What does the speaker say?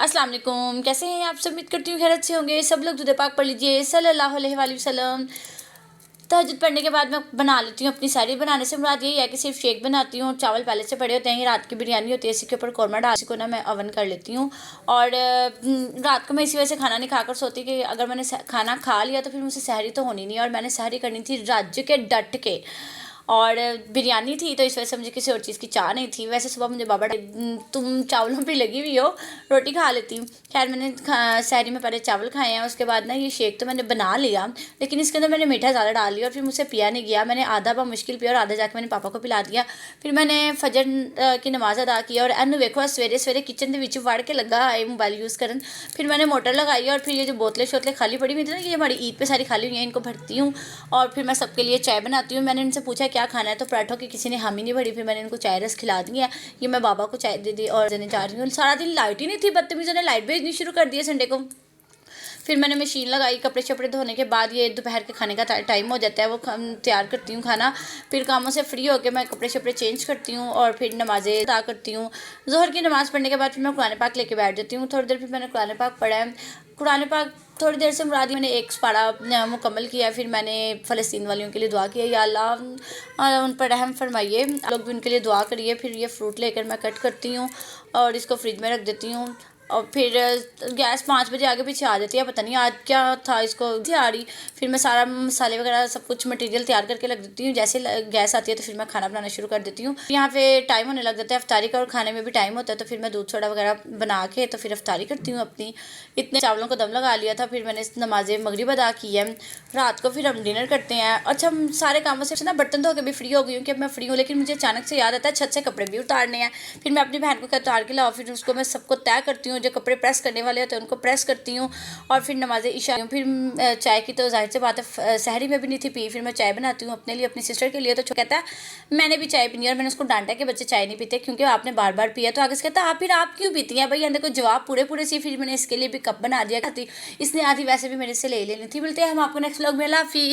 अस्सलाम वालेकुम, कैसे हैं आप सब? उम्मीद करती हूँ खैरियत से होंगे सब लोग। दुरूद पाक पढ़ लीजिए सल्लल्लाहु अलैहि वसल्लम। तहज्जुद पढ़ने के बाद मैं बना लेती हूँ अपनी सहरी। बनाने से मुराद यही है कि सिर्फ शेक बनाती हूँ। चावल पहले से पड़े होते हैं, ये रात की बिरयानी होती है, इसी के ऊपर कौरमा डाल को ना मैं ओवन कर लेती हूँ। और रात को मैं इसी वजह से खाना नहीं खाकर सोती कि अगर मैंने खाना खा लिया तो फिर मुझसे सहरी तो होनी नहीं है। और मैंने सहरी करनी थी रज के डट के, और बिरयानी थी तो इस वजह से मुझे किसी और चीज़ की चाह नहीं थी। वैसे सुबह मुझे बाबा तुम चावलों पे लगी हुई हो, रोटी खा लेती हूँ। खैर मैंने सहरी में पहले चावल खाए हैं, उसके बाद ना ये शेक तो मैंने बना लिया, लेकिन इसके अंदर मैंने मीठा ज़्यादा डाल लिया और फिर मुझसे पिया नहीं गया। मैंने आधा बा मुश्किल पिया और आधा जाके मैंने पापा को पिला दिया। फिर मैंने फजर की नमाज़ अदा की और एन वेखो सवेरे सवेरे किचन के विच वड़ के लगा है मोबाइल यूज़ करन। फिर मैंने मोटर लगाई और फिर ये जो बोतलें शोतलें खाली पड़ी हुई थी ना, ये हमारी ईद पे सारी खाली हुई हैं, इनको भरती हूँ और फिर मैं सबके लिए चाय बनाती हूँ। मैंने इनसे पूछा क्या खाना है, तो पराठों की किसी ने हामी नहीं भरी। फिर मैंने इनको चाय रस खिला दिया। ये मैं बाबा को चाय दे दी और देने जा रही हूँ। सारा दिन लाइट ही नहीं थी, बदतमीज़ों ने लाइट भेजनी शुरू कर दी है संडे को। फिर मैंने मशीन लगाई, कपड़े शपड़े धोने के बाद ये दोपहर के खाने का टाइम हो जाता है, वो तैयार करती हूँ खाना। फिर कामों से फ्री होकर मैं कपड़े शपड़े चेंज करती हूँ और फिर नमाज़ें अदा करती हूँ। ज़ोहर की नमाज़ पढ़ने के बाद फिर मैं कुरान पाक लेके बैठ जाती हूँ थोड़ी देर। फिर मैंने कुरान पाक पढ़ा है। कुरान पाक थोड़ी देर से मुराद मैंने एक पारा मुकम्मल किया। फिर मैंने फ़लस्तीन वालियों के लिए दुआ किया, या अल्लाह उन पर रहम फरमाइए, आप लोग भी उनके लिए दुआ करिए। फिर ये फ्रूट लेकर मैं कट करती हूँ और इसको फ्रिज में रख देती हूँ। और फिर गैस 5 बजे आगे पीछे आ जाती है, पता नहीं आज क्या था इसको आ रही। फिर मैं सारा मसाले वगैरह सब कुछ मटेरियल तैयार करके रख देती हूँ। जैसे गैस आती है तो फिर मैं खाना बनाना शुरू कर देती हूँ। यहाँ पे टाइम होने लग जाता है अफ्तारी का और खाने में भी टाइम होता है, तो फिर मैं दूध सोडा वगैरह बना के तो फिर अफ्तारी करती हूँ अपनी। इतने चावलों को दम लगा लिया था। फिर मैंने नमाज़ मगरिब अदा की है। रात को फिर हम डिनर करते हैं। अच्छा, हम सारे कामों से ना बर्तन धो के भी फ्री हो गई हूँ कि अब मैं फ्री हूँ, लेकिन मुझे अचानक से याद आता है छत से कपड़े भी उतारने हैं। फिर मैं अपनी बहन को उतार के लाओ, फिर उसको मैं सबको तय करती हूँ, जो कपड़े प्रेस करने वाले होते हैं उनको प्रेस करती हूँ और फिर नमाज़ इशा। फिर चाय की तो जाहिर सी बात है सहरी में भी नहीं थी पी। फिर मैं चाय बनाती हूँ अपने लिए, अपनी सिस्टर के लिए। तो कहता है मैंने भी चाय पीनी है, और मैंने उसको डांटा कि बच्चे चाय नहीं पीते क्योंकि आपने बार बार पिया। तो आगे से कहता है फिर आप क्यों पीती हैं भाई, अंदर को जवाब पूरे पूरे सी। फिर मैंने इसके लिए भी कप बना दिया खाती, इसने आधी वैसे भी मेरे से ले लेनी थी। बोलते हैं हम आपको नेक्स्ट व्लॉग में, अल्लाह हाफिज़।